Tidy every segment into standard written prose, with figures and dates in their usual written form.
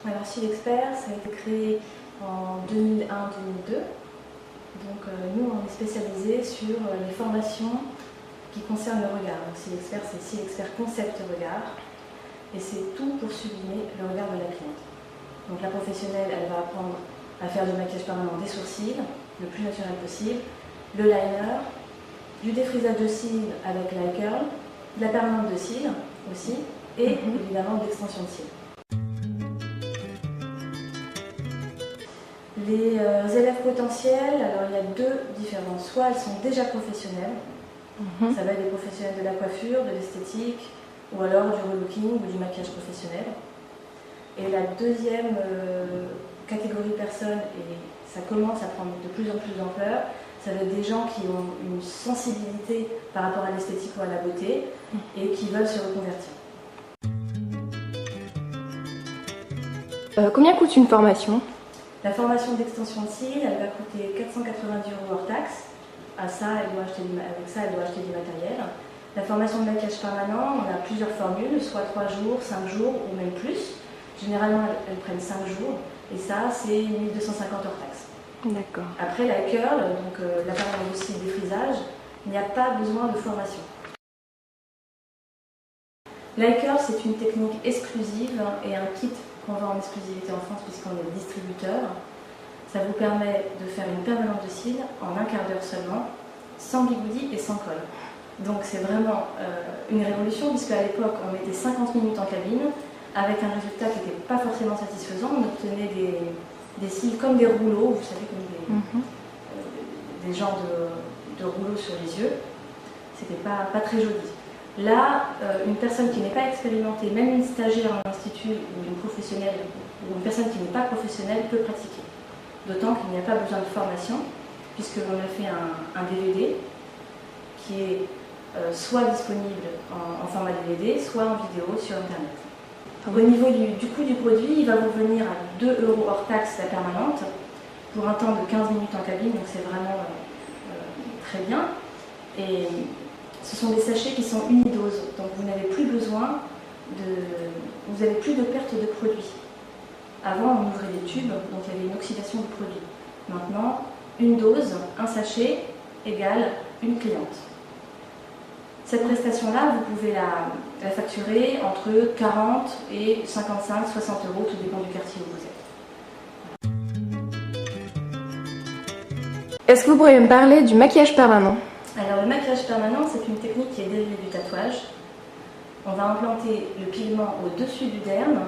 Alors Cils Expert, ça a été créé en 2001-2002. Donc nous, on est spécialisé sur les formations qui concernent le regard. Donc Cils Expert, c'est Cils Expert Concept Regard. Et c'est tout pour sublimer le regard de la cliente. Donc la professionnelle, elle va apprendre à faire du maquillage permanent des sourcils, le plus naturel possible, le liner, du défrisage de cils avec l'eye curl, de la permanente de cils aussi, et évidemment de l'extension de cils. Les élèves potentiels, alors il y a deux différences. Soit elles sont déjà professionnelles, ça va être des professionnels de la coiffure, de l'esthétique, ou alors du relooking ou du maquillage professionnel. Et la deuxième catégorie de personnes, et ça commence à prendre de plus en plus d'ampleur, ça va être des gens qui ont une sensibilité par rapport à l'esthétique ou à la beauté et qui veulent se reconvertir. Combien coûte une formation ? La formation d'extension de cils, elle va coûter 490 € hors taxe. Avec ça, elle doit acheter du matériel. La formation de maquillage permanent, on a plusieurs formules, soit 3 jours, 5 jours ou même plus. Généralement, elles prennent 5 jours et ça, c'est 1250 hors taxe. D'accord. Après, la curl, donc la permanente de cils défrisage, il n'y a pas besoin de formation. L'eye curl, c'est une technique exclusive et un kit qu'on vend en exclusivité en France puisqu'on est distributeur. Ça vous permet de faire une permanente de cils en un quart d'heure seulement, sans bigoudi et sans colle. Donc c'est vraiment une révolution puisqu'à l'époque on mettait 50 minutes en cabine avec un résultat qui n'était pas forcément satisfaisant. On obtenait des cils comme des rouleaux, vous savez, comme des genres de rouleaux sur les yeux. C'était pas très joli. Là, une personne qui n'est pas expérimentée, même une stagiaire en institut ou une professionnelle, ou une personne qui n'est pas professionnelle peut pratiquer. D'autant qu'il n'y a pas besoin de formation, puisqu'on a fait un DVD qui est soit disponible en format DVD, soit en vidéo sur Internet. Au niveau du coût du produit, il va vous revenir à 2 € hors taxe la permanente, pour un temps de 15 minutes en cabine, donc c'est vraiment très bien. Et ce sont des sachets qui sont unidoses, donc vous n'avez plus besoin vous n'avez plus de perte de produit. Avant, on ouvrait des tubes, donc il y avait une oxydation du produit. Maintenant, une dose, un sachet égale une cliente. Cette prestation-là, vous pouvez la facturer entre 40 et 55, 60 €, tout dépend du quartier où vous êtes. Est-ce que vous pourriez me parler du maquillage permanent ? Alors le maquillage permanent, c'est une technique qui est dérivée du tatouage. On va implanter le pigment au-dessus du derme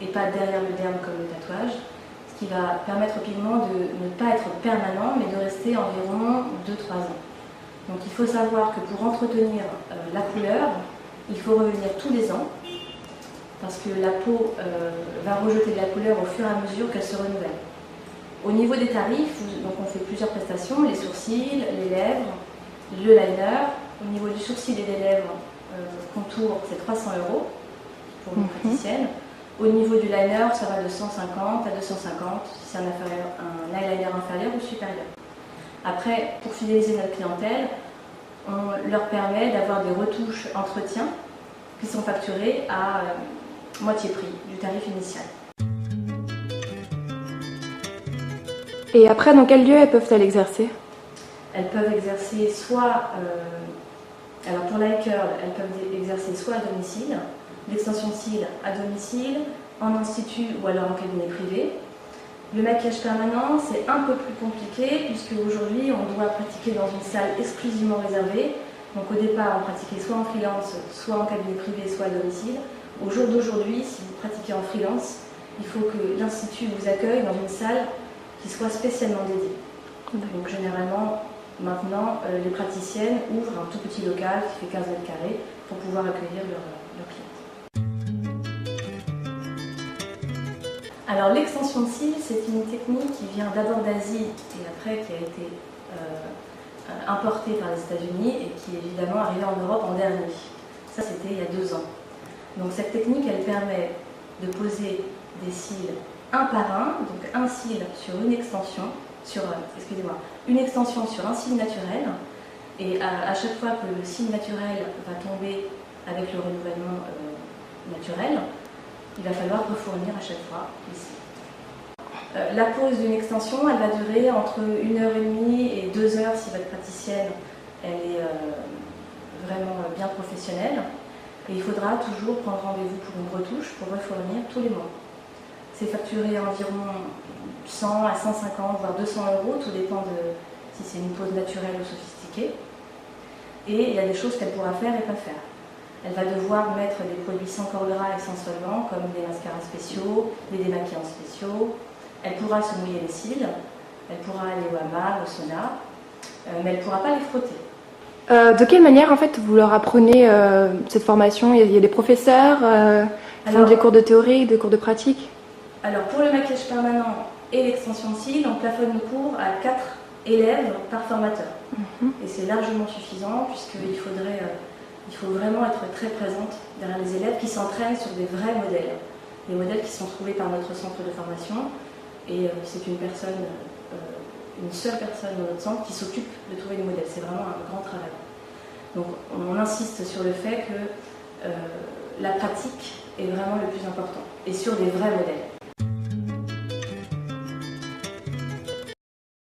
et pas derrière le derme comme le tatouage, ce qui va permettre au pigment de ne pas être permanent mais de rester environ 2-3 ans. Donc il faut savoir que pour entretenir la couleur, il faut revenir tous les ans parce que la peau va rejeter de la couleur au fur et à mesure qu'elle se renouvelle. Au niveau des tarifs, donc on fait plusieurs prestations, les sourcils, les lèvres, le liner. Au niveau du sourcil et des lèvres, contour, c'est 300 € pour une praticienne. Au niveau du liner, ça va de 150 à 250 si c'est un eyeliner inférieur ou supérieur. Après, pour fidéliser notre clientèle, on leur permet d'avoir des retouches entretien qui sont facturées à moitié prix du tarif initial. Et après, dans quel lieu elles peuvent-elles exercer ? Elles peuvent exercer soit, alors pour l'eye curl, elles peuvent exercer soit à domicile, l'extension de cils à domicile, en institut ou alors en cabinet privé. Le maquillage permanent, c'est un peu plus compliqué puisque aujourd'hui on doit pratiquer dans une salle exclusivement réservée. Donc au départ, on pratiquait soit en freelance, soit en cabinet privé, soit à domicile. Au jour d'aujourd'hui, si vous pratiquez en freelance, il faut que l'institut vous accueille dans une salle qui soit spécialement dédiée. Donc généralement, maintenant, les praticiennes ouvrent un tout petit local qui fait 15 mètres carrés pour pouvoir accueillir leurs clientes. Alors l'extension de cils, c'est une technique qui vient d'abord d'Asie et après qui a été importée par les États-Unis et qui est évidemment arrivée en Europe en dernier. Ça, c'était il y a 2 ans. Donc cette technique, elle permet de poser des cils un par un, donc un cil sur une extension, une extension sur un cil naturel, et à chaque fois que le cil naturel va tomber avec le renouvellement naturel, il va falloir refournir à chaque fois les cils. La pause d'une extension, elle va durer entre 1h30 et 2 heures si votre praticienne elle est vraiment bien professionnelle. Et il faudra toujours prendre rendez-vous pour une retouche pour refournir tous les mois. C'est facturé environ 100 à 150, voire 200 euros, tout dépend de si c'est une pose naturelle ou sophistiquée. Et il y a des choses qu'elle pourra faire et pas faire. Elle va devoir mettre des produits sans corps gras et sans solvant, comme des mascaras spéciaux, des démaquillants spéciaux. Elle pourra se mouiller les cils, elle pourra aller au hammam, au sauna, mais elle ne pourra pas les frotter. De quelle manière, en fait, vous leur apprenez cette formation? Il y a des professeurs qui font des cours de théorie, des cours de pratique? Alors, pour le maquillage permanent et l'extension de cils, on plafonne nos cours à 4 élèves par formateur. Et c'est largement suffisant, puisqu'il faut vraiment être très présente derrière les élèves qui s'entraînent sur des vrais modèles. Les modèles qui sont trouvés par notre centre de formation. Et c'est une seule personne dans notre centre qui s'occupe de trouver les modèles. C'est vraiment un grand travail. Donc on insiste sur le fait que la pratique est vraiment le plus important, et sur des vrais modèles.